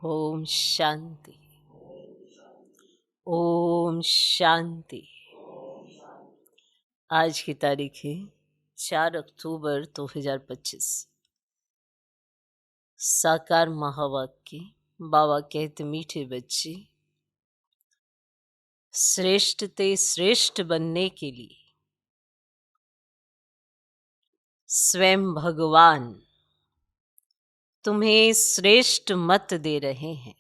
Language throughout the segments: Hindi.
ओम शांति। ओम शांति। आज की तारीख है 4 अक्टूबर 2025। साकार महावाक्य। बाबा कहते मीठे बच्चे, श्रेष्ठ ते श्रेष्ठ बनने के लिए स्वयं भगवान तुम्हें श्रेष्ठ मत दे रहे हैं।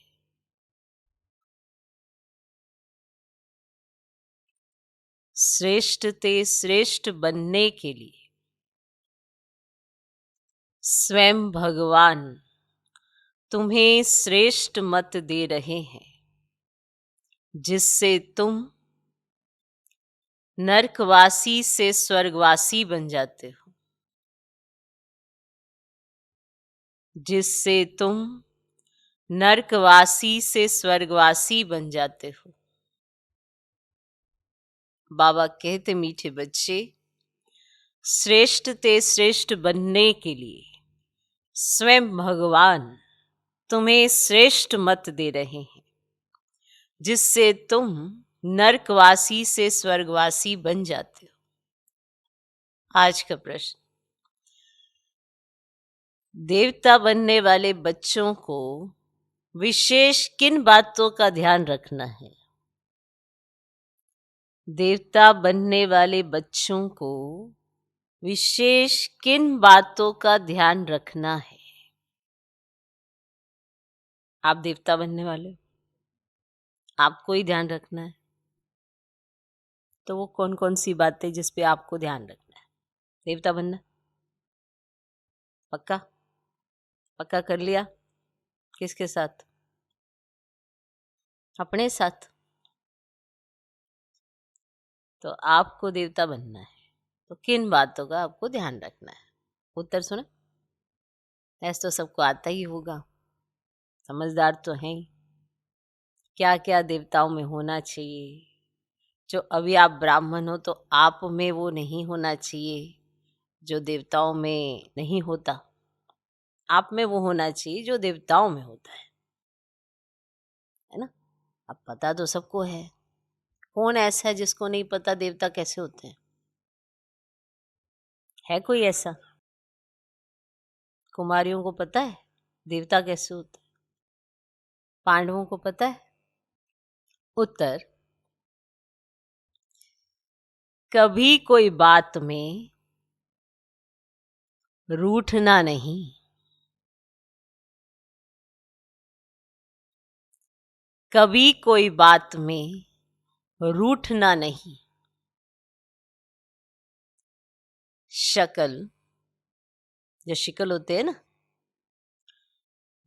श्रेष्ठ ते श्रेष्ठ बनने के लिए स्वयं भगवान तुम्हें श्रेष्ठ मत दे रहे हैं, जिससे तुम नरकवासी से स्वर्गवासी बन जाते हो, जिससे तुम नरकवासी से स्वर्गवासी बन जाते हो। बाबा कहते मीठे बच्चे, श्रेष्ठ ते श्रेष्ठ बनने के लिए स्वयं भगवान तुम्हें श्रेष्ठ मत दे रहे हैं, जिससे तुम नरकवासी से स्वर्गवासी बन जाते हो। आज का प्रश्न, देवता बनने वाले बच्चों को विशेष किन बातों का ध्यान रखना है? देवता बनने वाले बच्चों को विशेष किन बातों का ध्यान रखना है? आप देवता बनने वाले हो, आपको ही ध्यान रखना है, तो वो कौन कौन सी बातें जिस पे आपको ध्यान रखना है? देवता बनना पक्का? पक्का कर लिया? किसके साथ? अपने साथ। तो आपको देवता बनना है, तो किन बातों का आपको ध्यान रखना है? उत्तर सुना? ऐसा तो सबको आता ही होगा, समझदार तो हैं ही। क्या क्या देवताओं में होना चाहिए? जो अभी आप ब्राह्मण हो तो आप में वो नहीं होना चाहिए जो देवताओं में नहीं होता। आप में वो होना चाहिए जो देवताओं में होता है ना? अब पता तो सबको है, कौन ऐसा है जिसको नहीं पता देवता कैसे होते हैं? है कोई ऐसा? कुमारियों को पता है देवता कैसे होते हैं? पांडवों को पता है? उत्तर, कभी कोई बात में रूठना नहीं, कभी कोई बात में रूठना नहीं। शक्ल, जो शिकल होते हैं ना,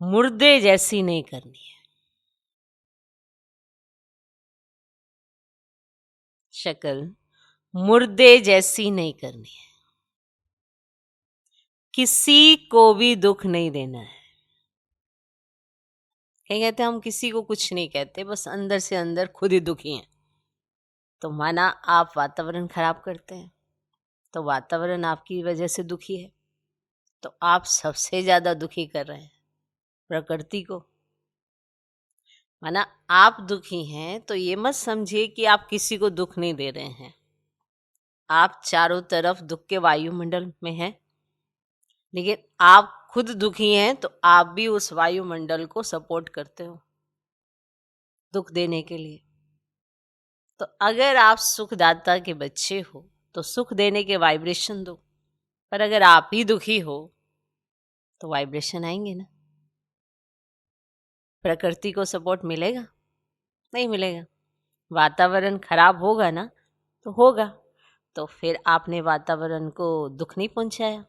मुर्दे जैसी नहीं करनी है। शक्ल मुर्दे जैसी नहीं करनी है। किसी को भी दुख नहीं देना है। कहीं कहते हैं हम किसी को कुछ नहीं कहते, बस अंदर से अंदर खुद ही दुखी हैं। तो माना आप वातावरण खराब करते हैं, तो वातावरण आपकी वजह से दुखी है, तो आप सबसे ज्यादा दुखी कर रहे हैं प्रकृति को। माना आप दुखी हैं तो ये मत समझिए कि आप किसी को दुख नहीं दे रहे हैं। आप चारों तरफ दुख के वायुमंडल में हैं, लेकिन आप खुद दुखी हैं तो आप भी उस वायुमंडल को सपोर्ट करते हो दुख देने के लिए। तो अगर आप सुखदाता के बच्चे हो तो सुख देने के वाइब्रेशन दो, पर अगर आप ही दुखी हो तो वाइब्रेशन आएंगे ना। प्रकृति को सपोर्ट मिलेगा? नहीं मिलेगा। वातावरण खराब होगा ना, तो होगा। तो फिर आपने वातावरण को दुख नहीं पहुंचाया,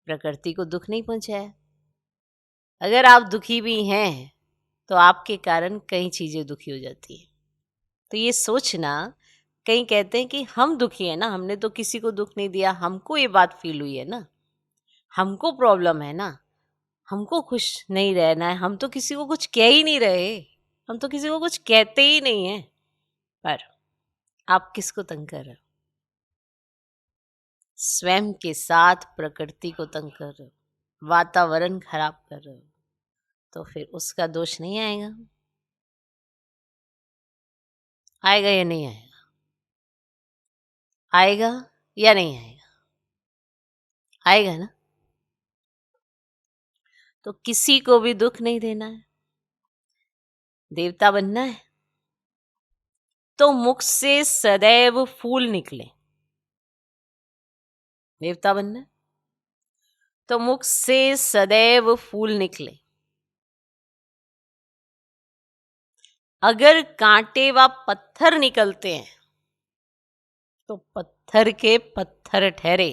प्रकृति को दुख नहीं पहुंचाया। अगर आप दुखी भी हैं तो आपके कारण कई चीजें दुखी हो जाती है। तो ये सोचना, कहीं कहते हैं कि हम दुखी हैं ना, हमने तो किसी को दुख नहीं दिया, हमको ये बात फील हुई है ना, हमको प्रॉब्लम है ना, हमको खुश नहीं रहना है, हम तो किसी को कुछ कह ही नहीं रहे, हम तो किसी को कुछ कहते ही नहीं है। पर आप किसको तंग कर रहे हो? स्वयं के साथ प्रकृति को तंग कर रहे हो, वातावरण खराब कर रहे हो। तो फिर उसका दोष नहीं आएगा। आएगा या नहीं आएगा? आएगा या नहीं आएगा? आएगा ना। तो किसी को भी दुख नहीं देना है। देवता बनना है तो मुख से सदैव फूल निकले। देवता बनना है तो मुख से सदैव फूल निकले। अगर कांटे व पत्थर निकलते हैं तो पत्थर के पत्थर ठहरे।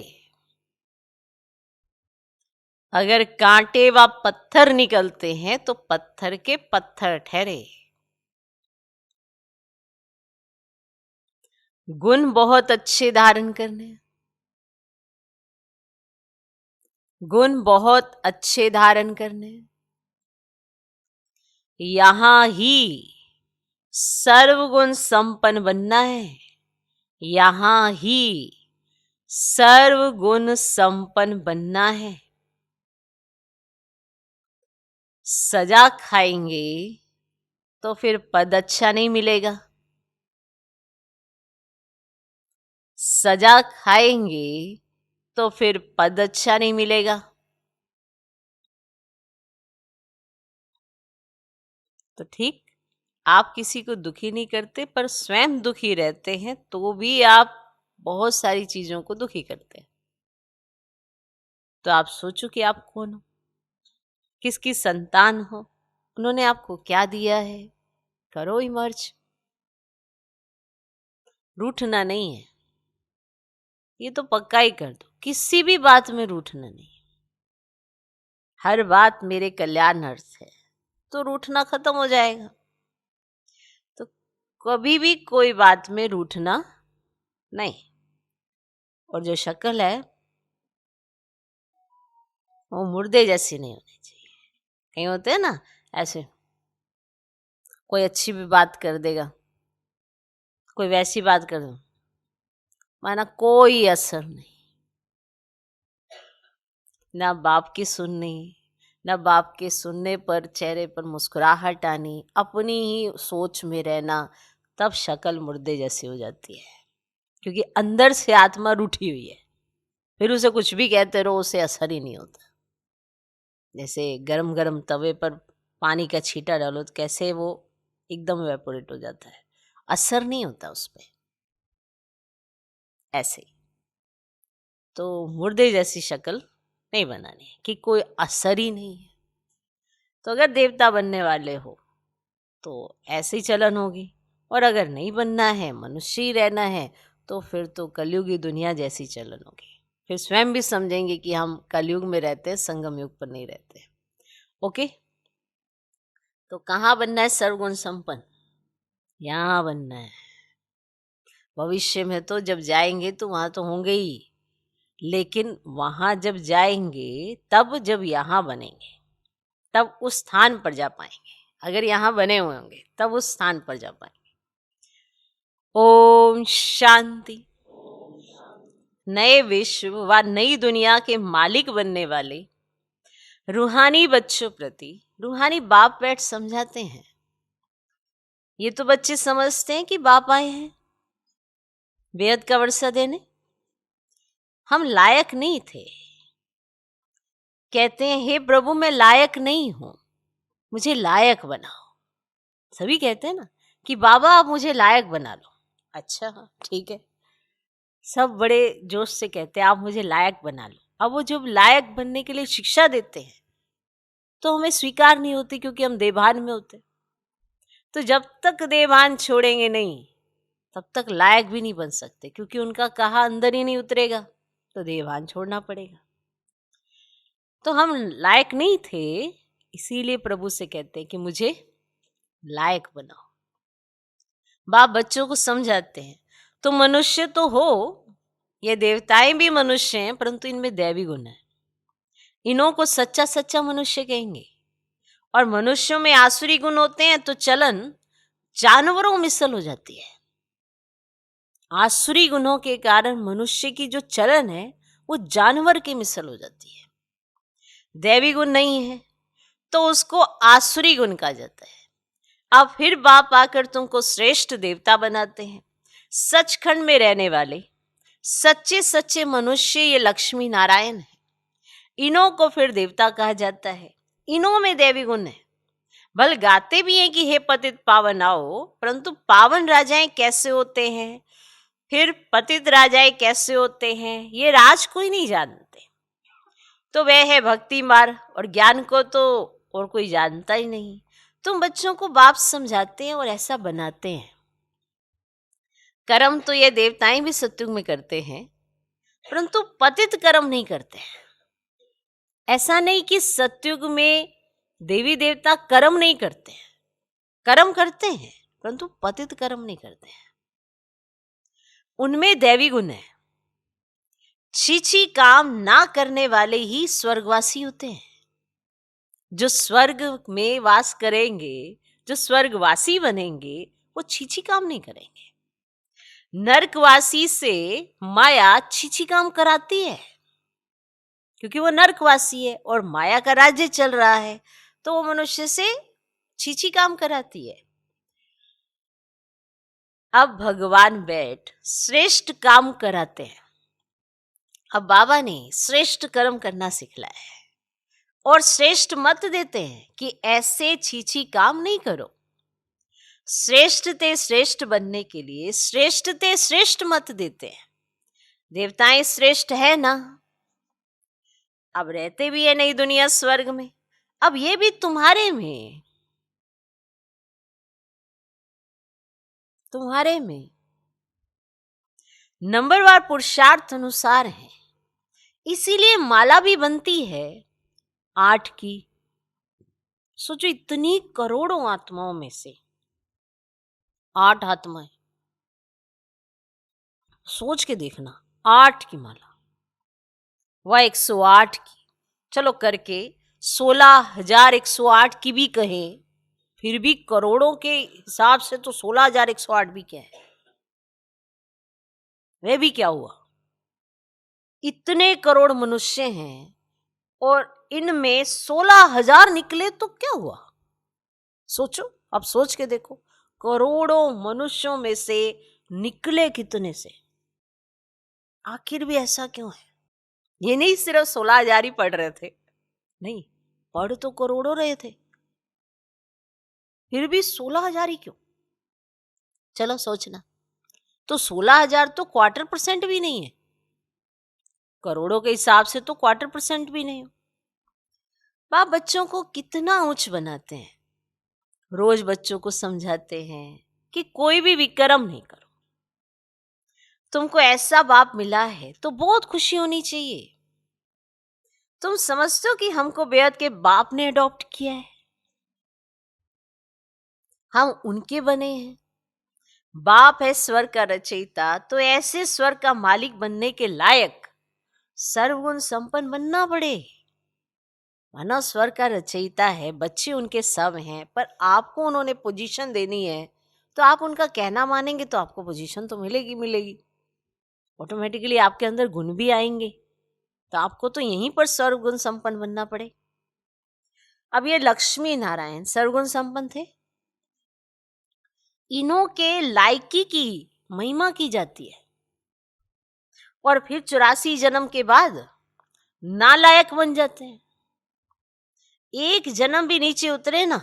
अगर कांटे व पत्थर निकलते हैं तो पत्थर के पत्थर ठहरे। गुण बहुत अच्छे धारण करने। गुण बहुत अच्छे धारण करने। यहां ही सर्वगुण संपन्न बनना है। यहां ही सर्वगुण संपन्न बनना है। सजा खाएंगे तो फिर पद अच्छा नहीं मिलेगा। सजा खाएंगे तो फिर पद अच्छा नहीं मिलेगा। तो ठीक, आप किसी को दुखी नहीं करते पर स्वयं दुखी रहते हैं तो भी आप बहुत सारी चीजों को दुखी करते हैं। तो आप सोचो कि आप कौन हो, किसकी संतान हो, उन्होंने आपको क्या दिया है। करो इमर्ज। रूठना नहीं है, ये तो पक्का ही कर दो। किसी भी बात में रूठना नहीं। हर बात मेरे कल्याण अर्थ है तो रूठना खत्म हो जाएगा। तो कभी भी कोई बात में रूठना नहीं। और जो शक्ल है वो मुर्दे जैसी नहीं होनी चाहिए। कहीं होते हैं ना ऐसे, कोई अच्छी भी बात कर देगा, कोई वैसी बात कर दो, माना कोई असर नहीं। ना बाप की सुननी, ना बाप के सुनने पर चेहरे पर मुस्कुराहट आनी, अपनी ही सोच में रहना, तब शक्ल मुर्दे जैसी हो जाती है। क्योंकि अंदर से आत्मा रूठी हुई है। फिर उसे कुछ भी कहते रहो, उसे असर ही नहीं होता। जैसे गरम गरम तवे पर पानी का छींटा डालो तो कैसे वो एकदम इवेपोरेट हो जाता है, असर नहीं होता उस पर। ऐसे ही तो मुर्दे जैसी शक्ल नहीं बनानी है कि कोई असर ही नहीं है। तो अगर देवता बनने वाले हो तो ऐसी चलन होगी, और अगर नहीं बनना है, मनुष्य ही रहना है, तो फिर तो कलयुगी दुनिया जैसी चलन होगी। फिर स्वयं भी समझेंगे कि हम कलयुग में रहते हैं, संगम युग पर नहीं रहते। ओके, तो कहाँ बनना है सर्वगुण संपन्न? यहाँ बनना है। भविष्य में तो जब जाएंगे तो वहां तो होंगे ही, लेकिन वहां जब जाएंगे तब जब यहाँ बनेंगे तब उस स्थान पर जा पाएंगे। अगर यहाँ बने हुए होंगे तब उस स्थान पर जा पाएंगे। ओम शांति। नए विश्व व नई दुनिया के मालिक बनने वाले रूहानी बच्चों प्रति रूहानी बाप बैठ समझाते हैं। ये तो बच्चे समझते हैं कि बाप आए हैं बेहद का वर्षा देने। हम लायक नहीं थे। कहते हैं हे प्रभु मैं लायक नहीं हूं, मुझे लायक बनाओ। सभी कहते हैं ना कि बाबा आप मुझे लायक बना लो। अच्छा ठीक है, सब बड़े जोश से कहते हैं आप मुझे लायक बना लो। अब वो जब लायक बनने के लिए शिक्षा देते हैं तो हमें स्वीकार नहीं होती, क्योंकि हम देभान में होते। तो जब तक देभान छोड़ेंगे नहीं तब तक लायक भी नहीं बन सकते, क्योंकि उनका कहा अंदर ही नहीं उतरेगा, तो देभान छोड़ना पड़ेगा। तो हम लायक नहीं थे, इसीलिए प्रभु से कहते हैं कि मुझे लायक बनाओ। बाप बच्चों को समझाते हैं तो मनुष्य तो हो, ये देवताएं भी मनुष्य हैं, परंतु इनमें दैवी गुण है। इन्हों को सच्चा सच्चा मनुष्य कहेंगे। और मनुष्यों में आसुरी गुण होते हैं तो चलन जानवरों में मिसल हो जाती है। आसुरी गुणों के कारण मनुष्य की जो चलन है वो जानवर की मिसल हो जाती है। दैवी गुण नहीं है तो उसको आसुरी गुण कहा जाता है। अब फिर बाप आकर तुमको श्रेष्ठ देवता बनाते हैं। सचखंड में रहने वाले सच्चे सच्चे मनुष्य ये लक्ष्मी नारायण है। इन्हों को फिर देवता कहा जाता है। इन्हों में दैवी गुण है। भल गाते भी हैं कि हे पतित पावन आओ, परंतु पावन राजाएं कैसे होते हैं, फिर पतित राजाएं कैसे होते हैं, ये राज कोई नहीं जानते। तो वह है भक्ति मार्ग, और ज्ञान को तो और कोई जानता ही नहीं। तुम बच्चों को बाप समझाते हैं और ऐसा बनाते हैं। कर्म तो ये देवताएं भी सत्युग में करते हैं, परंतु पतित कर्म नहीं करते हैं। ऐसा नहीं कि सत्युग में देवी देवता कर्म नहीं करते हैं, कर्म करते हैं, परंतु पतित कर्म नहीं करते हैं। उनमें दैवी गुण है। छीछी काम ना करने वाले ही स्वर्गवासी होते हैं। जो स्वर्ग में वास करेंगे, जो स्वर्गवासी बनेंगे, वो छीछी काम नहीं करेंगे। नरकवासी से माया छीछी काम कराती है, क्योंकि वो नरकवासी है और माया का राज्य चल रहा है, तो वो मनुष्य से छीछी काम कराती है। अब भगवान बैठ श्रेष्ठ काम कराते हैं। अब बाबा ने श्रेष्ठ कर्म करना सिखलाया है और श्रेष्ठ मत देते हैं कि ऐसे छीछी काम नहीं करो। श्रेष्ठ ते श्रेष्ठ बनने के लिए श्रेष्ठ ते श्रेष्ठ मत देते हैं। देवताएं श्रेष्ठ है ना, अब रहते भी है नई दुनिया स्वर्ग में। अब ये भी तुम्हारे में नंबरवार पुरुषार्थ अनुसार है। इसीलिए माला भी बनती है 8 की। सोचो, इतनी करोड़ों आत्माओं में से 8 आत्माएं, सोच के देखना, 8 की माला, वह 108 की, चलो करके 16,108 की भी कहें, फिर भी करोड़ों के हिसाब से तो 16,108 भी क्या है, वह भी क्या हुआ। इतने करोड़ मनुष्य हैं और इनमें 16,000 निकले तो क्या हुआ। सोचो, अब सोच के देखो, करोड़ों मनुष्यों में से निकले कितने से। आखिर भी ऐसा क्यों है। ये नहीं सिर्फ 16,000 ही पढ़ रहे थे, नहीं, पढ़ तो करोड़ों रहे थे, फिर भी 16,000 ही क्यों। चलो सोचना, तो 16,000 तो 1/4% भी नहीं है, करोड़ों के हिसाब से तो 1/4% भी नहीं हो। बाप बच्चों को कितना ऊंच बनाते हैं। रोज बच्चों को समझाते हैं कि कोई भी विक्रम नहीं करो। तुमको ऐसा बाप मिला है तो बहुत खुशी होनी चाहिए। तुम समझते हो कि हमको बेहद के बाप ने अडॉप्ट किया है, हम उनके बने हैं। बाप है स्वर्ग का रचयिता, तो ऐसे स्वर्ग का मालिक बनने के लायक सर्वगुण संपन्न बनना पड़े। मानो स्वर्ग का रचयिता है, बच्चे उनके सब हैं, पर आपको उन्होंने पोजीशन देनी है, तो आप उनका कहना मानेंगे तो आपको पोजीशन तो मिलेगी। ऑटोमेटिकली आपके अंदर गुण भी आएंगे, तो आपको तो यहीं पर सर्वगुण संपन्न बनना पड़े। अब ये लक्ष्मी नारायण सर्वगुण संपन्न थे, इन्हों के लायकी की महिमा की जाती है, और फिर 84 जन्म के बाद नालायक बन जाते हैं। एक जन्म भी नीचे उतरे ना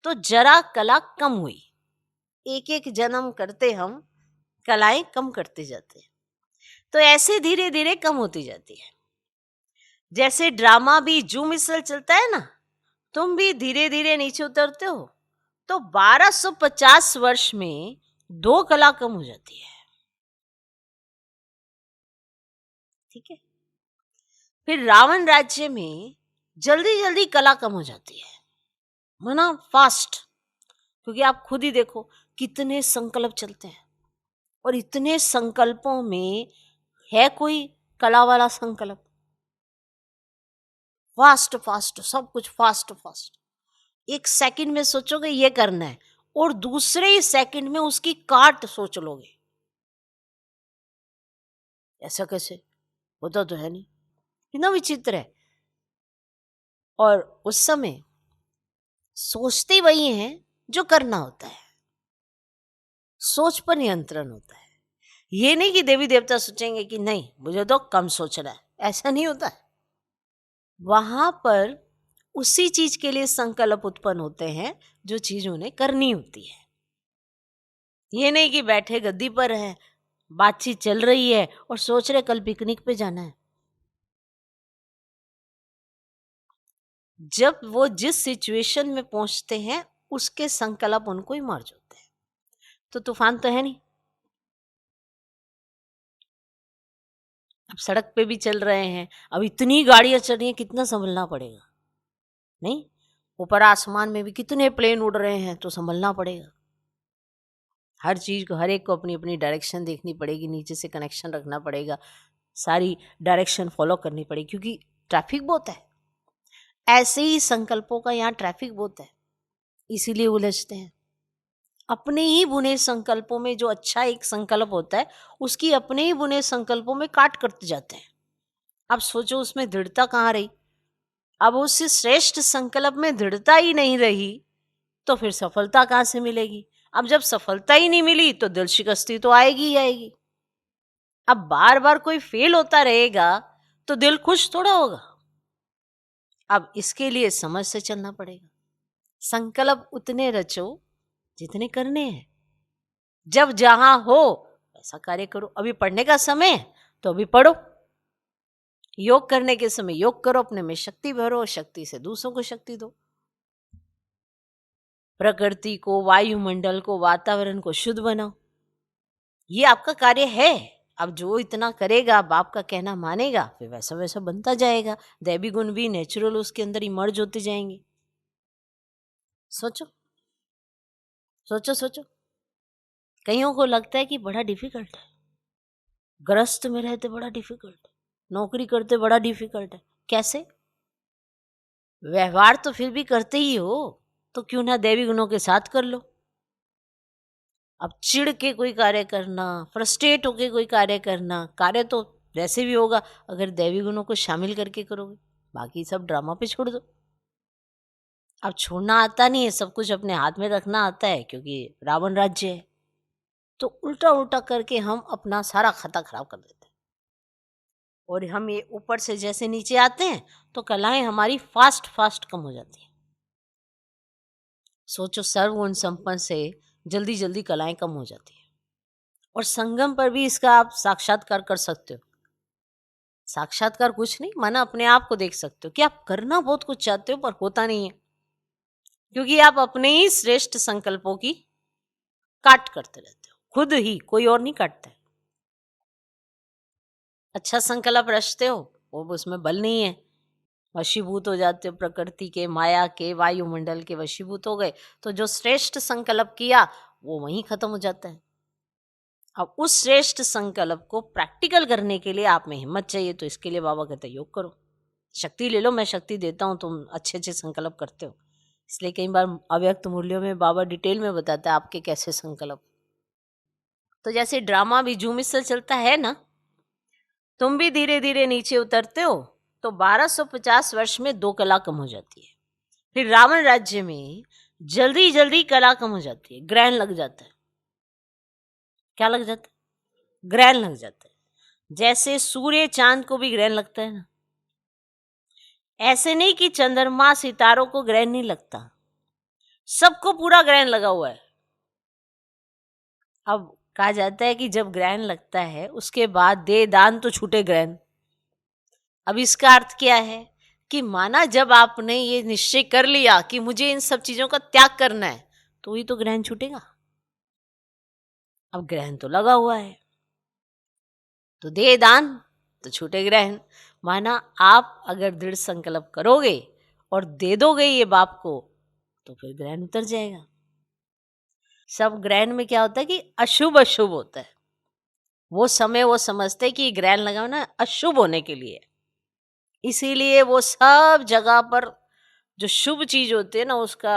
तो जरा कला कम हुई। एक एक जन्म करते हम कलाएं कम करते जाते हैं, तो ऐसे धीरे धीरे कम होती जाती है। जैसे ड्रामा भी जू मिसल चलता है ना, तुम भी धीरे धीरे नीचे उतरते हो, तो 1250 वर्ष में 2 कला कम हो जाती है। ठीक है। फिर रावण राज्य में जल्दी जल्दी कला कम हो जाती है, मना फास्ट, क्योंकि आप खुद ही देखो कितने संकल्प चलते हैं, और इतने संकल्पों में है कोई कला वाला संकल्प। फास्ट फास्ट सब कुछ फास्ट फास्ट, एक सेकंड में सोचोगे ये करना है, और दूसरे ही सेकंड में उसकी काट सोच लोगे। ऐसा कैसे होता, तो है नहीं, कितना विचित्र है। और उस समय सोचते वही हैं जो करना होता है। सोच पर नियंत्रण होता है। ये नहीं कि देवी देवता सोचेंगे कि नहीं मुझे तो कम सोचना है, ऐसा नहीं होता है। वहां पर उसी चीज के लिए संकल्प उत्पन्न होते हैं जो चीज उन्हें करनी होती है। ये नहीं कि बैठे गद्दी पर है, बातचीत चल रही है और सोच रहे कल पिकनिक पे जाना है। जब वो जिस सिचुएशन में पहुंचते हैं उसके संकल्प उनको इमर्ज होते हैं। तो तूफान तो है नहीं, अब सड़क पे भी चल रहे हैं, अब इतनी गाड़ियां चल रही हैं, कितना संभलना पड़ेगा। नहीं, ऊपर आसमान में भी कितने प्लेन उड़ रहे हैं, तो संभलना पड़ेगा। हर चीज को, हर एक को अपनी अपनी डायरेक्शन देखनी पड़ेगी, नीचे से कनेक्शन रखना पड़ेगा, सारी डायरेक्शन फॉलो करनी पड़ेगी, क्योंकि ट्रैफिक बहुत है। ऐसे ही संकल्पों का यहाँ ट्रैफिक बहुत है, इसीलिए उलझते हैं। अपने ही बुने संकल्पों में जो अच्छा एक संकल्प होता है उसकी अपने ही बुने संकल्पों में काट करते जाते हैं। अब सोचो उसमें दृढ़ता कहाँ रही। अब उस श्रेष्ठ संकल्प में दृढ़ता ही नहीं रही तो फिर सफलता कहाँ से मिलेगी। अब जब सफलता ही नहीं मिली तो दिल शिकस्ती तो आएगी ही आएगी। अब बार बार कोई फेल होता रहेगा तो दिल खुश थोड़ा होगा। अब इसके लिए समझ से चलना पड़ेगा। संकल्प उतने रचो जितने करने हैं। जब जहां हो ऐसा कार्य करो। अभी पढ़ने का समय है तो अभी पढ़ो, योग करने के समय योग करो, अपने में शक्ति भरो, शक्ति से दूसरों को शक्ति दो। प्रकृति को, वायुमंडल को, वातावरण को शुद्ध बनाओ। ये आपका कार्य है। अब जो इतना करेगा, बाप का कहना मानेगा, फिर वैसा वैसा बनता जाएगा। दैवी गुण भी नेचुरल उसके अंदर इमर्ज होते जाएंगे। सोचो सोचो सोचो। कईयों को लगता है कि बड़ा डिफिकल्ट है, ग्रस्त में रहते बड़ा डिफिकल्ट है, नौकरी करते बड़ा डिफिकल्ट है। कैसे? व्यवहार तो फिर भी करते ही हो, तो क्यों ना दैवी गुणों के साथ कर लो। अब चिढ़ के कोई कार्य करना, फ्रस्ट्रेट होके कोई कार्य करना, कार्य तो वैसे भी होगा अगर दैवी गुणों को शामिल करके करोगे। बाकी सब ड्रामा पे छोड़ दो। अब छोड़ना आता नहीं है, सब कुछ अपने हाथ में रखना आता है, क्योंकि रावण राज्य है। तो उल्टा उल्टा करके हम अपना सारा खाता खराब कर देते हैं। और हम ये ऊपर से जैसे नीचे आते हैं तो कलाएं हमारी फास्ट फास्ट कम हो जाती हैं। सोचो, सर्वगुण संपन्न से जल्दी जल्दी कलाएं कम हो जाती है। और संगम पर भी इसका आप साक्षात्कार कर सकते हो। साक्षात्कार कुछ नहीं, माना अपने आप को देख सकते हो कि आप करना बहुत कुछ चाहते हो पर होता नहीं है, क्योंकि आप अपने ही श्रेष्ठ संकल्पों की काट करते रहते हो। खुद ही, कोई और नहीं काटता है। अच्छा संकल्प रचते हो, वो उसमें बल नहीं है, वशीभूत हो जाते हो, प्रकृति के, माया के, वायुमंडल के वशीभूत हो गए, तो जो श्रेष्ठ संकल्प किया वो वहीं खत्म हो जाता है। अब उस श्रेष्ठ संकल्प को प्रैक्टिकल करने के लिए आप में हिम्मत चाहिए, तो इसके लिए बाबा कहते हैं योग करो, शक्ति ले लो, मैं शक्ति देता हूँ, तुम अच्छे अच्छे संकल्प करते हो। इसलिए कई बार अव्यक्त मूल्यों में बाबा डिटेल में बताता है आपके कैसे संकल्प। तो जैसे ड्रामा भी झूम से चलता है ना, तुम भी धीरे धीरे नीचे उतरते हो तो 1250 वर्ष में 2 कला कम हो जाती है। फिर रावण राज्य में जल्दी जल्दी कला कम हो जाती है, ग्रहण लग जाता है। क्या लग जाता है? ग्रहण लग जाता है। जैसे सूर्य चांद को भी ग्रहण लगता है ना, ऐसे नहीं कि चंद्रमा सितारों को ग्रहण नहीं लगता, सबको पूरा ग्रहण लगा हुआ है। अब कहा जाता है कि जब ग्रहण लगता है उसके बाद दे दान तो छूटे ग्रहण। अब इसका अर्थ क्या है कि माना जब आपने ये निश्चय कर लिया कि मुझे इन सब चीजों का त्याग करना है, तो ही तो ग्रहण छूटेगा। अब ग्रहण तो लगा हुआ है, तो दे दान तो छूटे ग्रहण। माना आप अगर दृढ़ संकल्प करोगे और दे दोगे ये बाप को, तो फिर ग्रहण उतर जाएगा। सब ग्रहण में क्या होता है कि अशुभ अशुभ होता है। वो समय वो समझते हैं कि ग्रहण लगा ना अशुभ होने के लिए, इसीलिए वो सब जगह पर जो शुभ चीज होती है ना उसका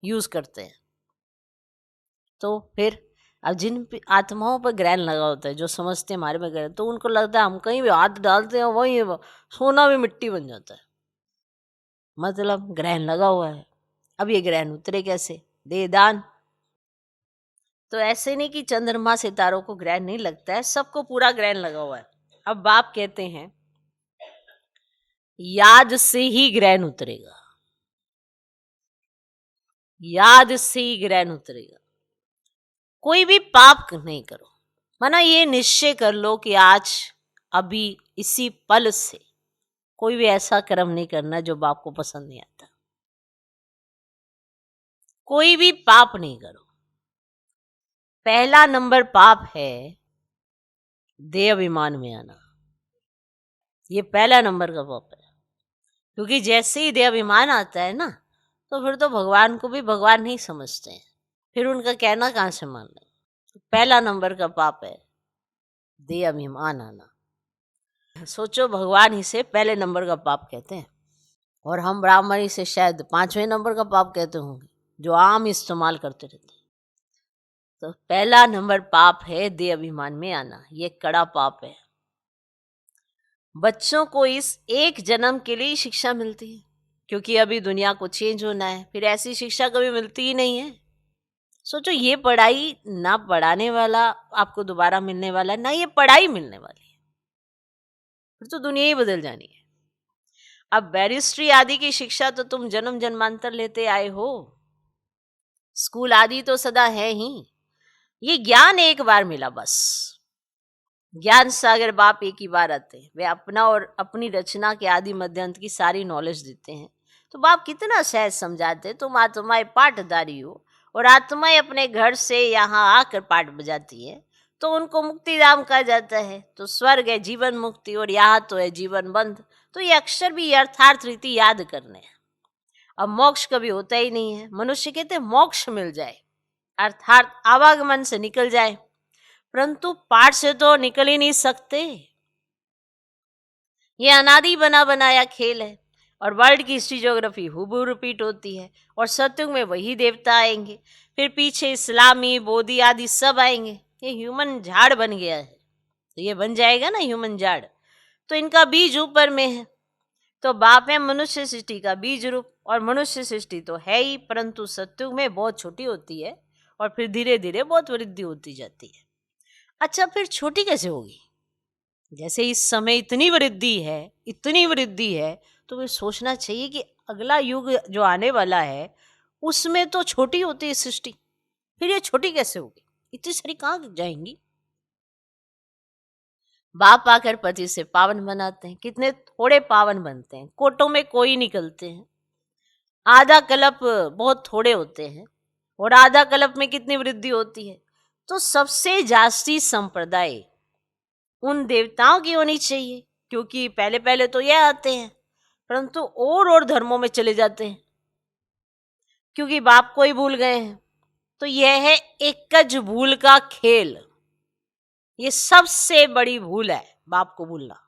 यूज करते हैं। तो फिर अब जिन आत्माओं पर ग्रहण लगा होता है, जो समझते हैं हमारे में ग्रहण, तो उनको लगता है हम कहीं भी हाथ डालते हैं वही सोना भी मिट्टी बन जाता है। मतलब ग्रहण लगा हुआ है, अब ये ग्रहण उतरे कैसे, दे दान। तो ऐसे नहीं कि चंद्रमा सितारों को ग्रहण नहीं लगता है, सबको पूरा ग्रहण लगा हुआ है। अब बाप कहते हैं याद से ही ग्रहण उतरेगा, याद से ही ग्रहण उतरेगा। कोई भी पाप नहीं करो, माना ये निश्चय कर लो कि आज अभी इसी पल से कोई भी ऐसा कर्म नहीं करना जो बाप को पसंद नहीं आता। कोई भी पाप नहीं करो। पहला नंबर पाप है देह अभिमान में आना, ये पहला नंबर का पाप है। क्योंकि जैसे ही देह अभिमान आता है ना, तो फिर तो भगवान को भी भगवान नहीं समझते हैं, फिर उनका कहना कहाँ से मान लें। तो पहला नंबर का पाप है देह अभिमान आना। सोचो, भगवान ही से पहले नंबर का पाप कहते हैं, और हम ब्राह्मण ही से शायद 5वें नंबर का पाप कहते होंगे, जो आम इस्तेमाल करते रहते हैं। तो पहला नंबर पाप है देह अभिमान में आना, ये कड़ा पाप है। बच्चों को इस एक जन्म के लिए शिक्षा मिलती है, क्योंकि अभी दुनिया को चेंज होना है, फिर ऐसी शिक्षा कभी मिलती ही नहीं है। सोचो, ये पढ़ाई ना पढ़ाने वाला आपको दोबारा मिलने वाला है, ना ये पढ़ाई मिलने वाली है, फिर तो दुनिया ही बदल जानी है। अब बैरिस्ट्री आदि की शिक्षा तो तुम जन्म जन्मांतर लेते आए हो, स्कूल आदि तो सदा है ही। ये ज्ञान एक बार मिला बस। ज्ञान सागर बाप एक ही बार आते हैं, वे अपना और अपनी रचना के आदि मध्यांत की सारी नॉलेज देते हैं। तो बाप कितना सहज समझाते, तुम आत्माएं पाठधारी हो, और आत्माएं अपने घर से यहाँ आकर पाठ बजाती है, तो उनको मुक्ति धाम कहा जाता है। तो स्वर्ग है जीवन मुक्ति, और यहाँ तो है जीवन बंध। तो ये अक्षर भी यथार्थ रीति याद करने हैं। अब मोक्ष कभी होता ही नहीं है। मनुष्य कहते मोक्ष मिल जाए, अर्थात आवागमन से निकल जाए, परंतु पाठ से तो निकल ही नहीं सकते। ये अनादि बना बनाया खेल है, और वर्ल्ड की हिस्ट्री ज्योग्राफी हूबहू रिपीट होती है। और सत्युग में वही देवता आएंगे, फिर पीछे इस्लामी बोधी आदि सब आएंगे। ये ह्यूमन झाड़ बन गया है, तो ये बन जाएगा ना ह्यूमन झाड़। तो इनका बीज ऊपर में है। तो बाप है मनुष्य सृष्टि का बीज रूप, और मनुष्य सृष्टि तो है ही, परंतु सत्युग में बहुत छोटी होती है, और फिर धीरे धीरे बहुत वृद्धि होती जाती है। अच्छा, फिर छोटी कैसे होगी? जैसे इस समय इतनी वृद्धि है, इतनी वृद्धि है, तो फिर सोचना चाहिए कि अगला युग जो आने वाला है उसमें तो छोटी होती है सृष्टि, फिर ये छोटी कैसे होगी? इतनी सारी कहाँ जाएंगी? बाप आकर पति से पावन बनाते हैं, कितने थोड़े पावन बनते हैं, कोटों में कोई निकलते हैं। आधा कल्प बहुत थोड़े होते हैं, और आधा कल्प में कितनी वृद्धि होती है। तो सबसे जास्ती संप्रदाय उन देवताओं की होनी चाहिए, क्योंकि पहले पहले तो यह आते हैं, परंतु और धर्मों में चले जाते हैं, क्योंकि बाप को ही भूल गए हैं। तो यह है एकज भूल का खेल। ये सबसे बड़ी भूल है, बाप को भूलना।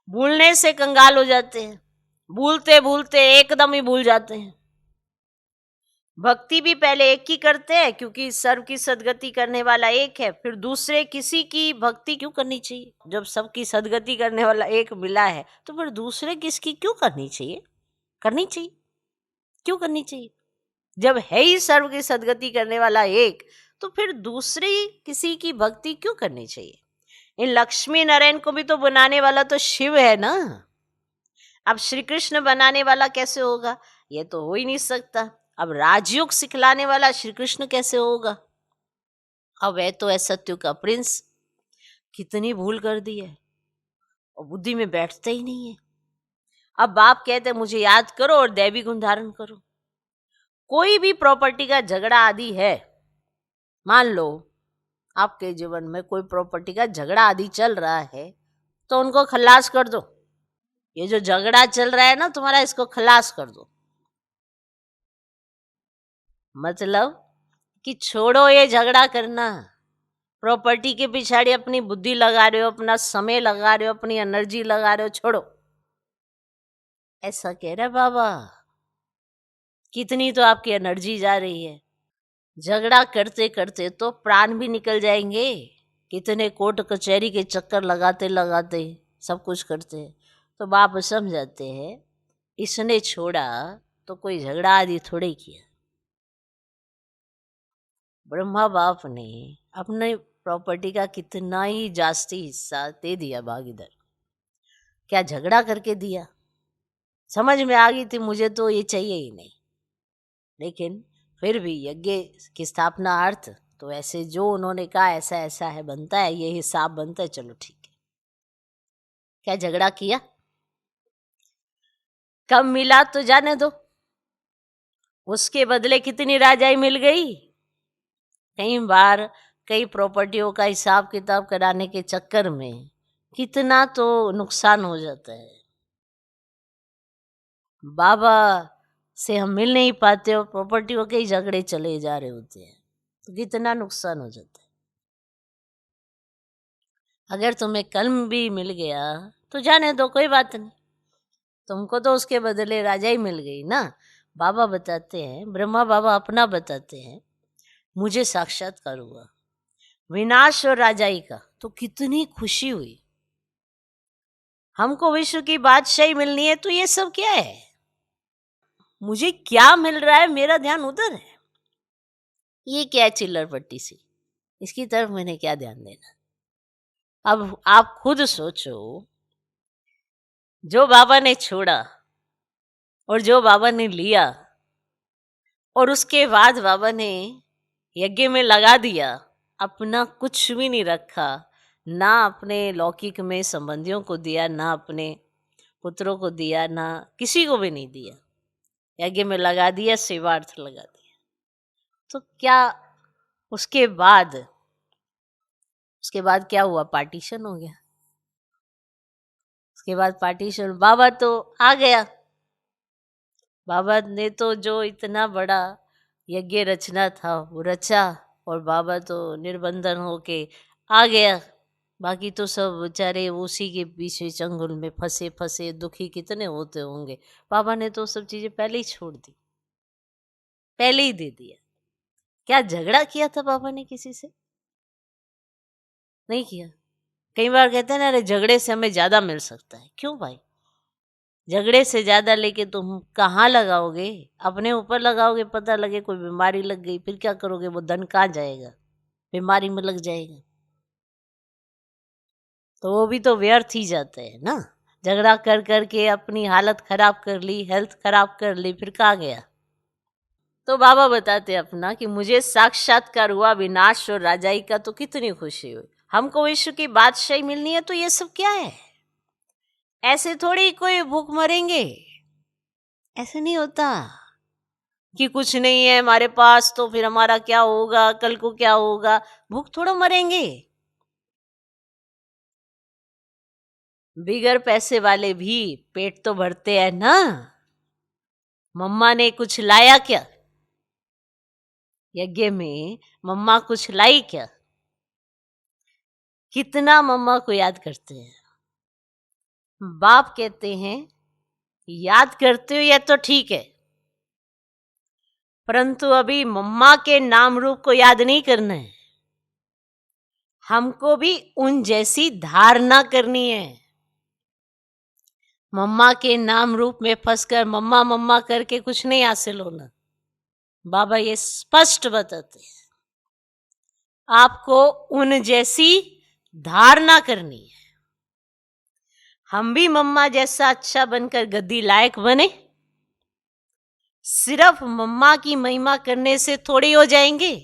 भूलने से कंगाल हो जाते हैं, भूलते भूलते एकदम ही भूल जाते हैं। भक्ति भी पहले एक ही करते हैं, क्योंकि सर्व की सदगति करने वाला एक है, फिर दूसरे किसी की भक्ति क्यों करनी चाहिए? जब सबकी सदगति करने वाला एक मिला है, तो फिर दूसरे किसकी क्यों करनी चाहिए? करनी चाहिए, क्यों करनी चाहिए? जब है ही सर्व की सदगति करने वाला एक, तो फिर दूसरी किसी की भक्ति क्यों करनी चाहिए? इन लक्ष्मी नारायण को भी तो बनाने वाला तो शिव है ना। अब श्री कृष्ण बनाने वाला कैसे होगा? ये तो हो ही नहीं सकता। अब राजयोग सिखलाने वाला श्री कृष्ण कैसे होगा? अब वह तो है सत्युग का प्रिंस। कितनी भूल कर दी है, और बुद्धि में बैठते ही नहीं है। अब बाप कहते मुझे याद करो और दैवी गुण धारण करो। कोई भी प्रॉपर्टी का झगड़ा आदि है, मान लो आपके जीवन में कोई प्रॉपर्टी का झगड़ा आदि चल रहा है, तो उनको खलास कर दो। ये जो झगड़ा चल रहा है ना तुम्हारा, इसको खलास कर दो। मतलब कि छोड़ो ये झगड़ा करना। प्रॉपर्टी के पिछाड़ी अपनी बुद्धि लगा रहे हो, अपना समय लगा रहे हो, अपनी एनर्जी लगा रहे हो, छोड़ो। ऐसा कह रहा बाबा। कितनी तो आपकी एनर्जी जा रही है। झगड़ा करते करते तो प्राण भी निकल जाएंगे। कितने कोर्ट कचहरी के चक्कर लगाते लगाते सब कुछ करते हैं। तो बाप समझाते हैं इसने छोड़ा तो कोई झगड़ा आदि थोड़े किया। ब्रह्मा बाप ने अपने प्रॉपर्टी का कितना ही जास्ती हिस्सा दे दिया भागीदार। क्या झगड़ा करके दिया? समझ में आ गई थी मुझे तो ये चाहिए ही नहीं, लेकिन फिर भी यज्ञ की स्थापना अर्थ तो ऐसे जो उन्होंने कहा ऐसा ऐसा है, बनता है, ये हिसाब बनता है, चलो ठीक है। क्या झगड़ा किया? कम मिला तो जाने दो, उसके बदले कितनी राजाई मिल गई। कई बार कई प्रॉपर्टियों का हिसाब किताब कराने के चक्कर में कितना तो नुकसान हो जाता है। बाबा से हम मिल नहीं पाते और प्रॉपर्टियों के ही झगड़े चले जा रहे होते हैं, तो कितना नुकसान हो जाता है। अगर तुम्हें कल भी मिल गया तो जाने दो, कोई बात नहीं, तुमको तो उसके बदले राजा ही मिल गई ना। बाबा बताते हैं, ब्रह्मा बाबा अपना बताते हैं, मुझे साक्षात्कार हुआ विनाश और राजाई का, तो कितनी खुशी हुई। हमको विश्व की बादशाही मिलनी है तो ये सब क्या है, मुझे क्या मिल रहा है, मेरा ध्यान उधर है। ये क्या है चिल्लर पट्टी सी, इसकी तरफ मैंने क्या ध्यान देना। अब आप खुद सोचो, जो बाबा ने छोड़ा और जो बाबा ने लिया और उसके बाद बाबा ने यज्ञ में लगा दिया, अपना कुछ भी नहीं रखा, ना अपने लौकिक में संबंधियों को दिया, ना अपने पुत्रों को दिया, ना किसी को भी नहीं दिया, यज्ञ में लगा दिया, सेवार्थ लगा दिया। तो क्या उसके बाद क्या हुआ? पार्टीशन हो गया। उसके बाद पार्टीशन, बाबा तो आ गया, बाबा ने तो जो इतना बड़ा यज्ञ रचना था वो रचा, और बाबा तो निर्बंधन होके आ गया। बाकी तो सब बेचारे उसी के पीछे चंगुल में फंसे फंसे दुखी कितने होते होंगे। बाबा ने तो सब चीजें पहले ही छोड़ दी, पहले ही दे दिया। क्या झगड़ा किया था बाबा ने किसी से? नहीं किया। कई बार कहते हैं ना, अरे झगड़े से हमें ज्यादा मिल सकता है। क्यों भाई? झगड़े से ज्यादा लेके तुम कहाँ लगाओगे? अपने ऊपर लगाओगे, पता लगे कोई बीमारी लग गई, फिर क्या करोगे? वो धन कहाँ जाएगा? बीमारी में लग जाएगा, तो वो भी तो व्यर्थ ही जाते हैं ना। झगड़ा कर करके अपनी हालत खराब कर ली, हेल्थ खराब कर ली, फिर कहाँ गया? तो बाबा बताते अपना कि मुझे साक्षात्कार हुआ विनाश और राजाई का, तो कितनी खुशी हुई। हमको विश्व की बादशाही मिलनी है तो ये सब क्या है? ऐसे थोड़ी कोई भूख मरेंगे, ऐसे नहीं होता कि कुछ नहीं है हमारे पास तो फिर हमारा क्या होगा, कल को क्या होगा। भूख थोड़ा मरेंगे। बिगर पैसे वाले भी पेट तो भरते हैं ना। मम्मा ने कुछ लाया क्या यज्ञ में? मम्मा कुछ लाई क्या? कितना मम्मा को याद करते हैं। बाप कहते हैं याद करते हो या तो ठीक है, परंतु अभी मम्मा के नाम रूप को याद नहीं करना है। हमको भी उन जैसी धारणा करनी है। मम्मा के नाम रूप में फंसकर मम्मा मम्मा करके कुछ नहीं हासिल होना। बाबा ये स्पष्ट बताते हैं, आपको उन जैसी धारणा करनी है। हम भी मम्मा जैसा अच्छा बनकर गद्दी लायक बने। सिर्फ मम्मा की महिमा करने से थोड़ी हो जाएंगे।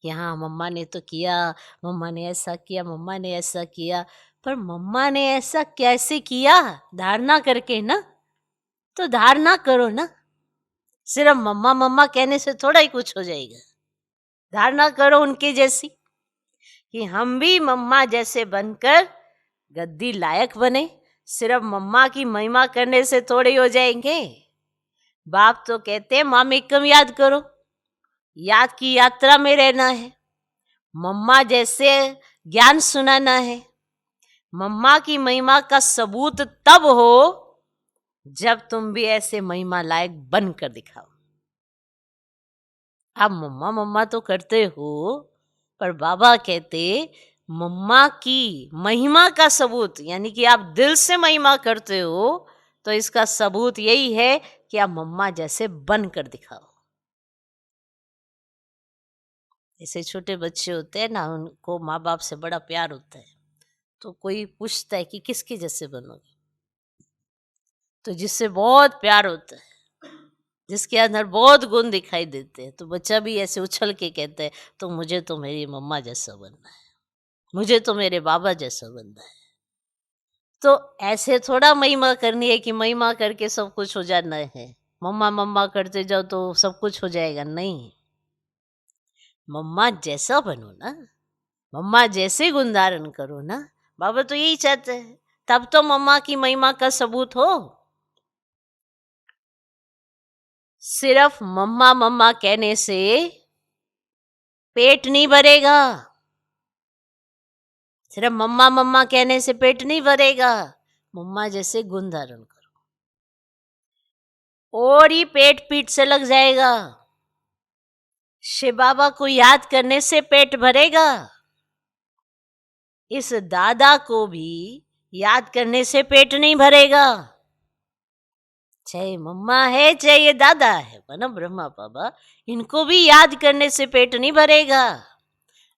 कि हाँ मम्मा ने तो किया, मम्मा ने ऐसा किया, मम्मा ने ऐसा किया, पर मम्मा ने ऐसा कैसे किया? धारणा करके ना। तो धारणा करो ना, सिर्फ मम्मा मम्मा कहने से थोड़ा ही कुछ हो जाएगा। धारणा करो उनके जैसी कि हम भी मम्मा जैसे बनकर गद्दी लायक बने। सिर्फ मम्मा की महिमा करने से थोड़े हो जाएंगे। बाप तो कहते हैं मामेकम याद करो, याद की यात्रा में रहना है, मम्मा जैसे ज्ञान सुनाना है। मम्मा की महिमा का सबूत तब हो जब तुम भी ऐसे महिमा लायक बनकर दिखाओ। आप मम्मा मम्मा तो करते हो, पर बाबा कहते मम्मा की महिमा का सबूत, यानी कि आप दिल से महिमा करते हो, तो इसका सबूत यही है कि आप मम्मा जैसे बनकर दिखाओ। जैसे छोटे बच्चे होते हैं ना, उनको माँ बाप से बड़ा प्यार होता है, तो कोई पूछता है कि किसके जैसे बनोगे, तो जिससे बहुत प्यार होता है, जिसके अंदर बहुत गुण दिखाई देते हैं, तो बच्चा भी ऐसे उछल के कहता है, तो मुझे तो मेरी मम्मा जैसा बनना है, मुझे तो मेरे बाबा जैसा बनना है। तो ऐसे थोड़ा महिमा करनी है कि महिमा करके सब कुछ हो जाना है, मम्मा मम्मा करते जाओ तो सब कुछ हो जाएगा, नहीं। मम्मा जैसा बनो ना, मम्मा जैसे गुण धारण करो ना, बाबा तो यही चाहते हैं, तब तो मम्मा की महिमा का सबूत हो। सिर्फ मम्मा मम्मा कहने से पेट नहीं भरेगा, सिर्फ मम्मा मम्मा कहने से पेट नहीं भरेगा, मम्मा जैसे गुण धारण करो और ही पेट पीठ से लग जाएगा। शिव बाबा को याद करने से पेट भरेगा, इस दादा को भी याद करने से पेट नहीं भरेगा। चाहे मम्मा है चाहे ये दादा है, वरना ब्रह्मा बाबा, इनको भी याद करने से पेट नहीं भरेगा।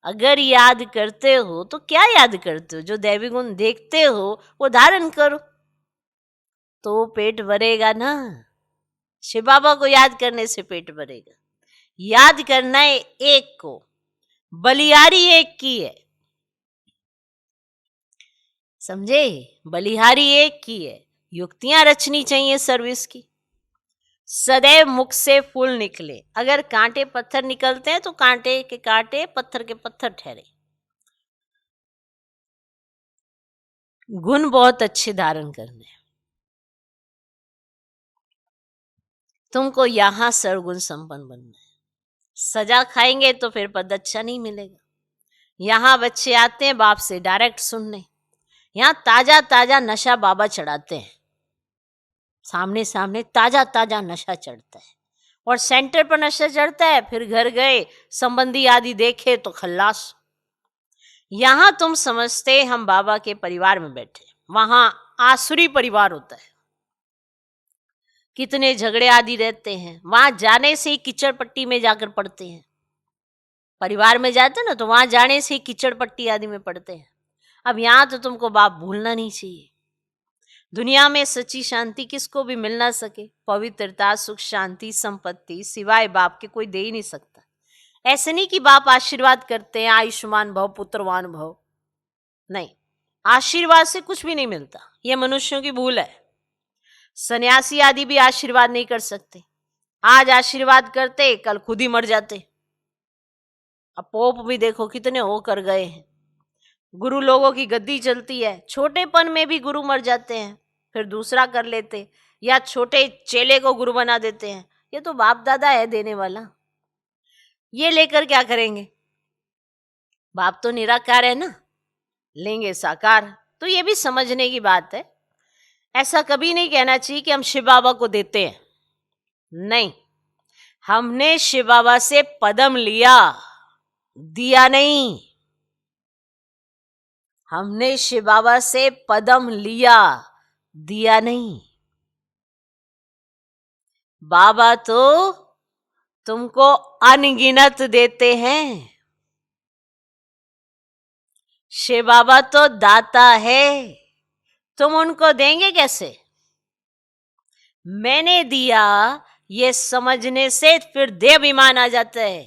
अगर याद करते हो तो क्या याद करते हो, जो दैवी गुण देखते हो वो धारण करो, तो पेट भरेगा ना। शिव बाबा को याद करने से पेट भरेगा। याद करना है एक को, बलिहारी एक की है, समझे, बलिहारी एक की है। युक्तियां रचनी चाहिए सर्विस की, सदैव मुख से फूल निकले। अगर कांटे पत्थर निकलते हैं तो कांटे के कांटे पत्थर के पत्थर ठहरे। गुण बहुत अच्छे धारण करने हैं। तुमको यहां सर्वगुण संपन्न बनना है। सजा खाएंगे तो फिर पद अच्छा नहीं मिलेगा। यहाँ बच्चे आते हैं बाप से डायरेक्ट सुनने, यहाँ ताजा ताजा नशा बाबा चढ़ाते हैं, सामने सामने ताजा ताजा नशा चढ़ता है, और सेंटर पर नशा चढ़ता है, फिर घर गए संबंधी आदि देखे तो खल्लास। यहाँ तुम समझते हम बाबा के परिवार में बैठे, वहां आसुरी परिवार होता है, कितने झगड़े आदि रहते हैं, वहां जाने से ही कीचड़ पट्टी में जाकर पड़ते हैं। परिवार में जाते ना तो वहां जाने से ही कीचड़ पट्टी आदि में पड़ते हैं। अब यहाँ तो तुमको बाप भूलना नहीं चाहिए। दुनिया में सच्ची शांति किसको भी मिल ना सके, पवित्रता सुख शांति संपत्ति सिवाय बाप के कोई दे ही नहीं सकता। ऐसे नहीं कि बाप आशीर्वाद करते हैं आयुष्मान भव पुत्रवान भव, नहीं, आशीर्वाद से कुछ भी नहीं मिलता, यह मनुष्यों की भूल है। सन्यासी आदि भी आशीर्वाद नहीं कर सकते, आज आशीर्वाद करते कल खुद ही मर जाते। अब पोप भी देखो कितने होकर गए हैं, गुरु लोगों की गद्दी चलती है, छोटेपन में भी गुरु मर जाते हैं, फिर दूसरा कर लेते, या छोटे चेले को गुरु बना देते हैं। ये तो बाप दादा है देने वाला, ये लेकर क्या करेंगे, बाप तो निराकार है ना, लेंगे साकार। तो ये भी समझने की बात है। ऐसा कभी नहीं कहना चाहिए कि हम शिव बाबा को देते हैं, नहीं, हमने शिव बाबा से पदम लिया, दिया नहीं। हमने शिव बाबा से पदम लिया, दिया नहीं। बाबा तो तुमको अनगिनत देते हैं, शिव बाबा तो दाता है, तुम उनको देंगे कैसे। मैंने दिया ये समझने से फिर देवाभिमान आ जाता है।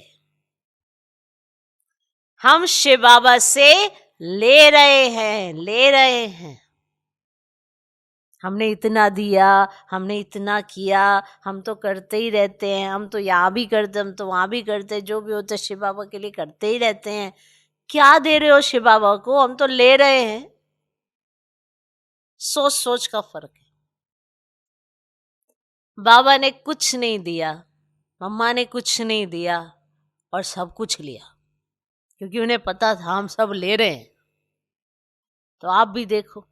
हम शिव बाबा से ले रहे हैं, ले रहे हैं, हमने इतना दिया, हमने इतना किया, हम तो करते ही रहते हैं, हम तो यहाँ भी करते, हम तो वहाँ भी करते, जो भी होता है शिव बाबा के लिए करते ही रहते हैं। क्या दे रहे हो शिव बाबा को, हम तो ले रहे हैं। सोच सोच का फर्क है। बाबा ने कुछ नहीं दिया, मम्मा ने कुछ नहीं दिया, और सब कुछ लिया, क्योंकि उन्हें पता था हम सब ले रहे हैं। तो आप भी देखो,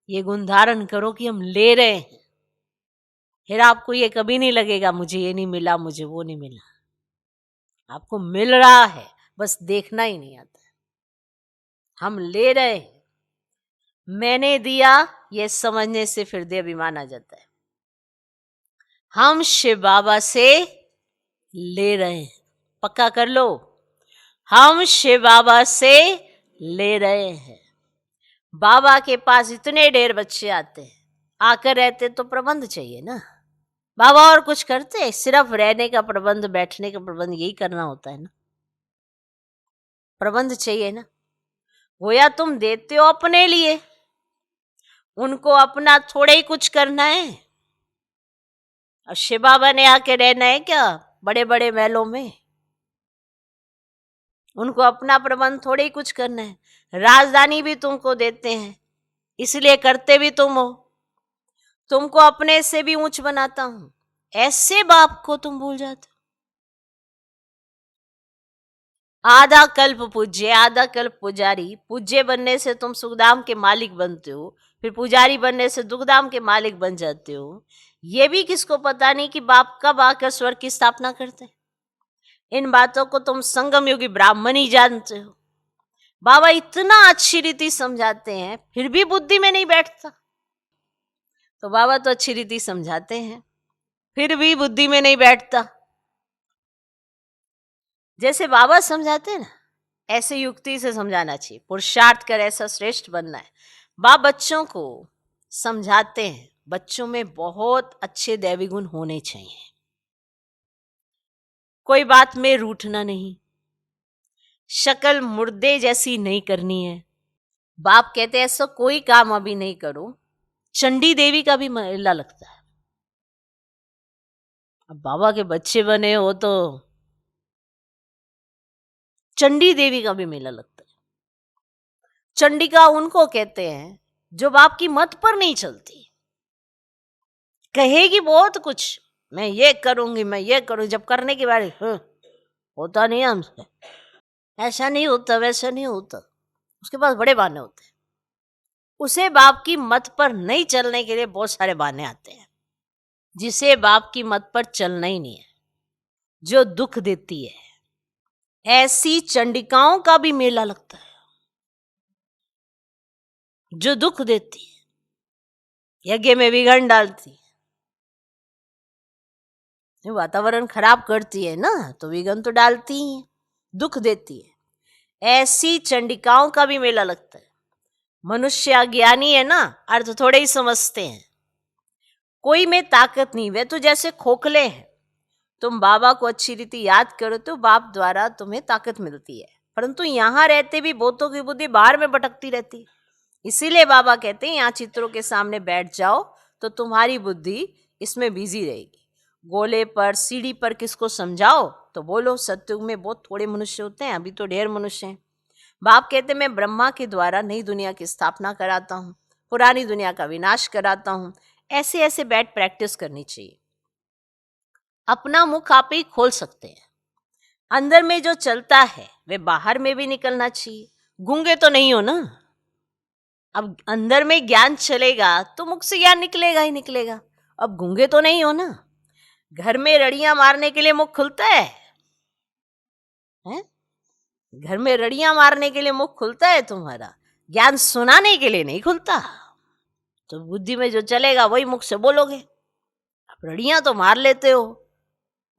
ये गुण धारण करो कि हम ले रहे हैं, फिर आपको ये कभी नहीं लगेगा मुझे ये नहीं मिला, मुझे वो नहीं मिला। आपको मिल रहा है, बस देखना ही नहीं आता। हम ले रहे हैं। मैंने दिया ये समझने से फिर दे अभिमान आ जाता है। हम शिव बाबा से ले रहे हैं, पक्का कर लो, हम शिव बाबा से ले रहे हैं। बाबा के पास इतने ढेर बच्चे आते हैं, आकर रहते तो प्रबंध चाहिए ना। बाबा और कुछ करते? सिर्फ रहने का प्रबंध, बैठने का प्रबंध, यही करना होता है ना। प्रबंध चाहिए ना। वो या तुम देते हो अपने लिए, उनको अपना थोड़े ही कुछ करना है। अब शिव बाबा ने आके रहना है क्या बड़े बड़े महलों में? उनको अपना प्रबंध थोड़े ही कुछ करना है। राजधानी भी तुमको देते हैं, इसलिए करते भी तुम हो। तुमको अपने से भी ऊंच बनाता हूं, ऐसे बाप को तुम भूल जाते हो। आधा कल्प पूज्य, आधा कल्प पुजारी। पूज्य बनने से तुम सुखधाम के मालिक बनते हो, फिर पुजारी बनने से दुखधाम के मालिक बन जाते हो। ये भी किसको पता नहीं कि बाप कब आकर स्वर्ग की स्थापना करते हैं। इन बातों को तुम संगम युगी ब्राह्मण ही जानते हो। बाबा इतना अच्छी रीति समझाते हैं, फिर भी बुद्धि में नहीं बैठता। तो बाबा तो अच्छी रीति समझाते हैं, फिर भी बुद्धि में नहीं बैठता। जैसे बाबा समझाते हैं ना, ऐसे युक्ति से समझाना चाहिए। पुरुषार्थ कर ऐसा श्रेष्ठ बनना है। बाप बच्चों को समझाते हैं, बच्चों में बहुत अच्छे दैवी गुण होने चाहिए। कोई बात में रूठना नहीं, शक्ल मुर्दे जैसी नहीं करनी है। बाप कहते हैं ऐसा कोई काम अभी नहीं करो, चंडी देवी का भी मेला लगता है। अब बाबा के बच्चे बने हो तो चंडी देवी का भी मेला लगता है। चंडिका उनको कहते हैं जो बाप की मत पर नहीं चलती। कहेगी बहुत कुछ, मैं ये करूंगी, मैं ये करूंगी, जब करने की बारी होता नहीं है हमसे, ऐसा नहीं होता, वैसा नहीं होता। उसके पास बड़े बहाने होते हैं। उसे बाप की मत पर नहीं चलने के लिए बहुत सारे बहाने आते हैं। जिसे बाप की मत पर चलना ही नहीं है, जो दुख देती है, ऐसी चंडिकाओं का भी मेला लगता है। जो दुख देती है, यज्ञ में विघ्न डालती है, वातावरण खराब करती है ना, तो विघ्न तो डालती ही है, दुख देती है। ऐसी चंडिकाओं का भी मेला लगता है। मनुष्य अज्ञानी है ना, अर्थ थोड़े ही समझते हैं। कोई में ताकत नहीं, वे तो जैसे खोखले हैं। तुम बाबा को अच्छी रीति याद करो तो बाप द्वारा तुम्हें ताकत मिलती है, परंतु यहाँ रहते भी बहुतों की बुद्धि बाहर में भटकती रहती है। इसीलिए बाबा कहते हैं यहाँ चित्रों के सामने बैठ जाओ तो तुम्हारी बुद्धि इसमें बिजी रहेगी। गोले पर, सीढ़ी पर किसको समझाओ तो बोलो सत्युग में बहुत थोड़े मनुष्य होते हैं, अभी तो ढेर मनुष्य हैं। बाप कहते मैं ब्रह्मा के द्वारा नई दुनिया की स्थापना कराता हूँ, पुरानी दुनिया का विनाश कराता हूँ। ऐसे ऐसे बैठ प्रैक्टिस करनी चाहिए। अपना मुख आप ही खोल सकते हैं। अंदर में जो चलता है वे बाहर में भी निकलना चाहिए। गूंगे तो नहीं हो ना। अब अंदर में ज्ञान चलेगा तो मुख से ज्ञान निकलेगा ही निकलेगा। अब गूंगे तो नहीं हो ना। घर में रड़ियां मारने के लिए मुख खुलता है? घर में रड़ियां मारने के लिए मुख खुलता है तुम्हारा, ज्ञान सुनाने के लिए नहीं खुलता। तो बुद्धि में जो चलेगा वही मुख से बोलोगे। अब रड़ियां तो मार लेते हो,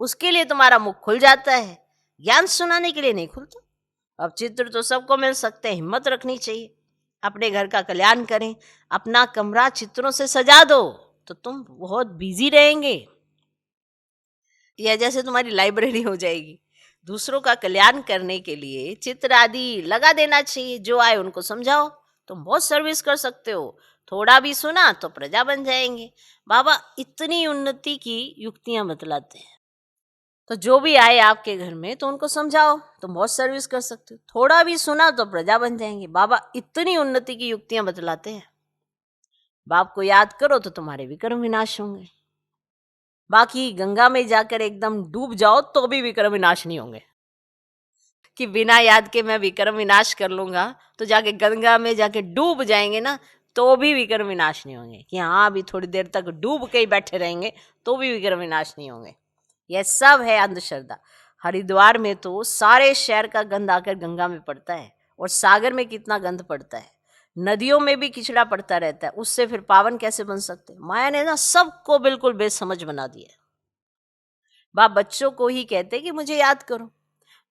उसके लिए तुम्हारा मुख खुल जाता है, ज्ञान सुनाने के लिए नहीं खुलता। अब चित्र तो सबको मिल सकते हैं, हिम्मत रखनी चाहिए। अपने घर का कल्याण करें, अपना कमरा चित्रों से सजा दो तो तुम बहुत बिजी रहेंगे। या जैसे तुम्हारी लाइब्रेरी हो जाएगी। दूसरों का कल्याण करने के लिए चित्र आदि लगा देना चाहिए। जो आए उनको समझाओ, तुम बहुत सर्विस कर सकते हो। थोड़ा भी सुना तो प्रजा बन जाएंगे। बाबा इतनी उन्नति की युक्तियां बतलाते हैं। तो जो भी आए आपके घर में तो उनको समझाओ, तुम बहुत सर्विस कर सकते हो। थोड़ा भी सुना तो प्रजा बन जाएंगे। बाबा इतनी उन्नति की युक्तियां बतलाते हैं। बाप को याद करो तो तुम्हारे विक्रम विनाश होंगे। बाकी गंगा में जाकर एकदम डूब जाओ तो भी विक्रम विनाश नहीं होंगे। कि बिना याद के मैं विक्रम विनाश कर लूंगा, तो जाके गंगा में जाके डूब जाएंगे ना तो भी विक्रम विनाश नहीं होंगे। कि हाँ अभी थोड़ी देर तक डूब के ही बैठे रहेंगे तो भी विक्रम विनाश नहीं होंगे। यह सब है अंधश्रद्धा। हरिद्वार में तो सारे शहर का गंद आकर गंगा में पड़ता है और सागर में कितना गंद पड़ता है, नदियों में भी किचड़ा पड़ता रहता है, उससे फिर पावन कैसे बन सकते? माया ने ना सबको बिल्कुल बेसमझ बना दिया। बाप बच्चों को ही कहते कि मुझे याद करो।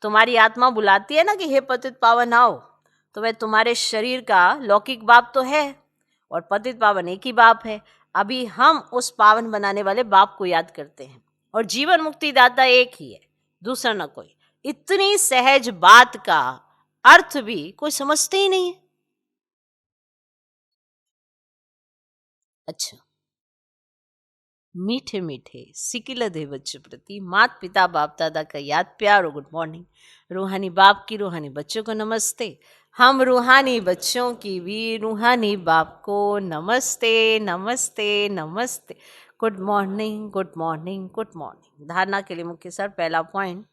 तुम्हारी आत्मा बुलाती है ना कि हे पतित पावन आओ, तो वह तुम्हारे शरीर का लौकिक बाप तो है और पतित पावन एक ही बाप है। अभी हम उस पावन बनाने वाले बाप को याद करते हैं और जीवन मुक्ति दाता एक ही है, दूसरा ना कोई। इतनी सहज बात का अर्थ भी कोई समझते ही नहीं है। अच्छा, मीठे मीठे सिकिलधे बच्चों प्रति मात पिता बाप दादा का याद प्यार और गुड मॉर्निंग। रूहानी बाप की रूहानी बच्चों को नमस्ते। हम रूहानी बच्चों की भी रूहानी बाप को नमस्ते नमस्ते नमस्ते। Good morning good morning good morning. धारणा के लिए मुख्य सर, पहला पॉइंट,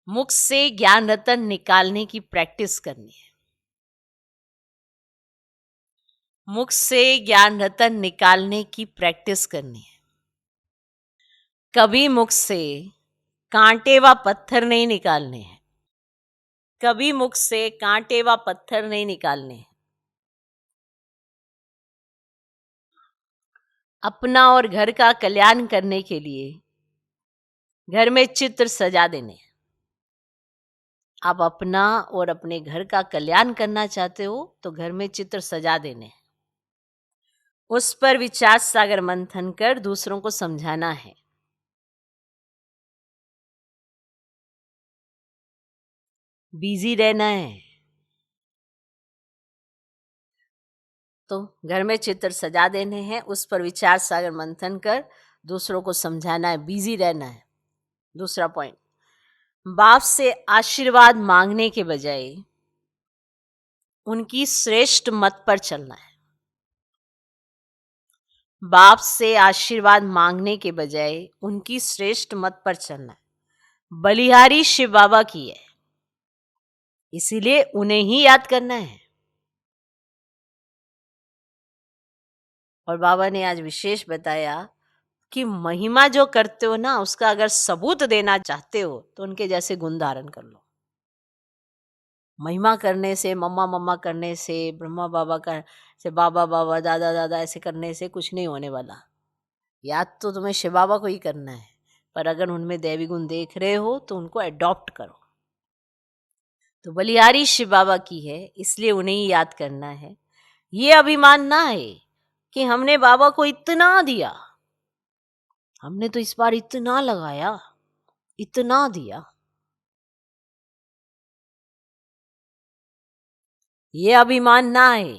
मुख से ज्ञान रतन निकालने की प्रैक्टिस करनी है। मुख से ज्ञान रतन निकालने की प्रैक्टिस करनी है। कभी मुख से कांटे व पत्थर नहीं निकालने हैं। कभी मुख से कांटे व पत्थर नहीं निकालने हैं। अपना और घर का कल्याण करने के लिए घर में चित्र सजा देने हैं। आप अपना और अपने घर का कल्याण करना चाहते हो तो घर में चित्र सजा देने हैं। उस पर विचार सागर मंथन कर दूसरों को समझाना है। बिजी रहना है तो घर में चित्र सजा देने हैं, उस पर विचार सागर मंथन कर दूसरों को समझाना है, बिजी रहना है। दूसरा पॉइंट, बाप से आशीर्वाद मांगने के बजाय उनकी श्रेष्ठ मत पर चलना है। बाप से आशीर्वाद मांगने के बजाय उनकी श्रेष्ठ मत पर चलना है। बलिहारी शिव बाबा की है, इसीलिए उन्हें ही याद करना है। और बाबा ने आज विशेष बताया कि महिमा जो करते हो ना, उसका अगर सबूत देना चाहते हो तो उनके जैसे गुण धारण कर लो। महिमा करने से, मम्मा मम्मा करने से, ब्रह्मा बाबा का से, बाबा बाबा दादा दादा ऐसे करने से कुछ नहीं होने वाला। याद तो तुम्हें शिव बाबा को ही करना है, पर अगर उनमें दैवी गुण देख रहे हो तो उनको अडॉप्ट करो। तो बलिहारी शिव बाबा की है, इसलिए उन्हें ही याद करना है। ये अभिमान ना है कि हमने बाबा को इतना दिया, हमने तो इस बार इतना लगाया, इतना दिया। ये अभिमान ना है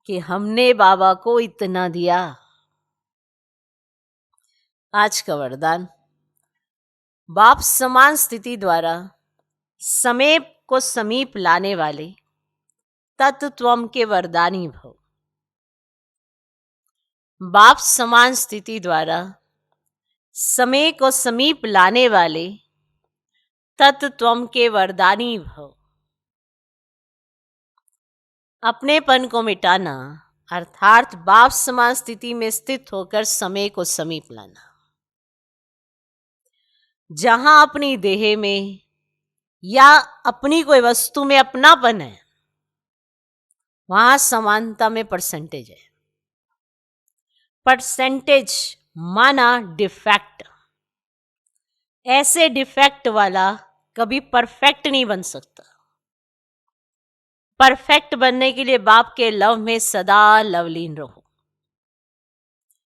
कि हमने बाबा को इतना दिया। आज का वरदान, बाप समान स्थिति द्वारा समय को समीप लाने वाले तत्त्वम के वरदानी भव। बाप समान स्थिति द्वारा समय को समीप लाने वाले तत्त्वम के वरदानी भव। अपनेपन को मिटाना अर्थात बाप समान स्थिति में स्थित होकर समय को समीप लाना। जहां अपनी देह में या अपनी कोई वस्तु में अपनापन है, वहां समानता में परसेंटेज है। परसेंटेज माना डिफेक्ट। ऐसे डिफेक्ट वाला कभी परफेक्ट नहीं बन सकता। परफेक्ट बनने के लिए बाप के लव में सदा लवलीन रहो।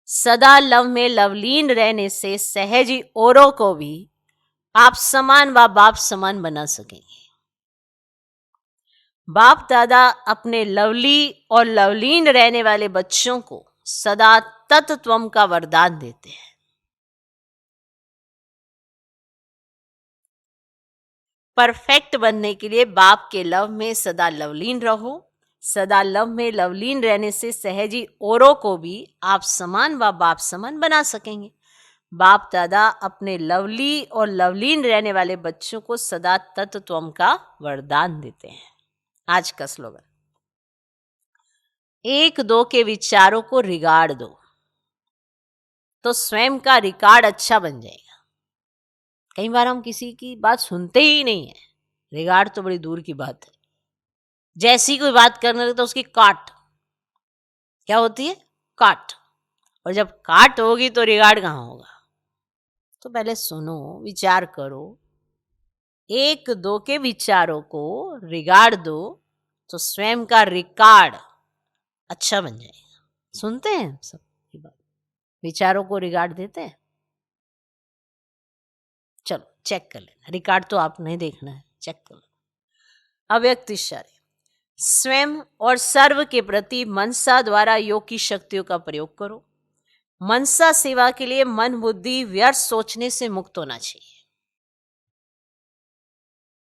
सदा लव में लवलीन रहने से सहज ही औरों को भी आप समान व बाप समान बना सकेंगे। बाप दादा अपने लवली और लवलीन रहने वाले बच्चों को सदा तत्त्वम का वरदान देते हैं। परफेक्ट बनने के लिए बाप के लव में सदा लवलीन रहो। सदा लव में लवलीन रहने से सहज ही औरों को भी आप समान व बाप समान बना सकेंगे। बाप दादा अपने लवली और लवलीन रहने वाले बच्चों को सदा तत्त्वम का वरदान देते हैं। आज का स्लोगन, एक दो के विचारों को रिगार्ड दो तो स्वयं का रिकॉर्ड अच्छा बन जाएगा। कई बार हम किसी की बात सुनते ही नहीं है, रिगार्ड तो बड़ी दूर की बात है। जैसी कोई बात करने लगे तो उसकी काट, क्या होती है? काट। और जब काट होगी तो रिगार्ड कहाँ होगा? तो पहले सुनो, विचार करो, एक दो के विचारों को रिगार्ड दो तो स्वयं का रिकॉर्ड अच्छा बन जाएगा। सुनते हैं सब की बात, विचारों को रिगार्ड देते हैं? चलो चेक कर लेना, रिकॉर्ड तो आप नहीं देखना है, चेक कर लेना। अव्यक्त इशारे, स्वयं और सर्व के प्रति मनसा द्वारा योग की शक्तियों का प्रयोग करो। मनसा सेवा के लिए मन बुद्धि व्यर्थ सोचने से मुक्त होना चाहिए।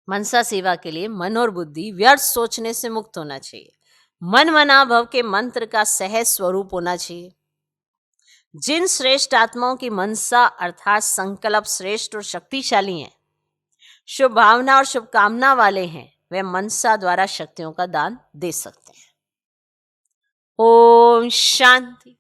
मनसा सेवा के लिए मन और बुद्धि व्यर्थ सोचने से मुक्त होना चाहिए। मन मना भव के मंत्र का सहज स्वरूप होना चाहिए। जिन श्रेष्ठ आत्माओं की मनसा अर्थात संकल्प श्रेष्ठ और शक्तिशाली हैं, शुभ भावना और शुभकामना वाले हैं, वे मनसा द्वारा शक्तियों का दान दे सकते हैं। ओम शांति।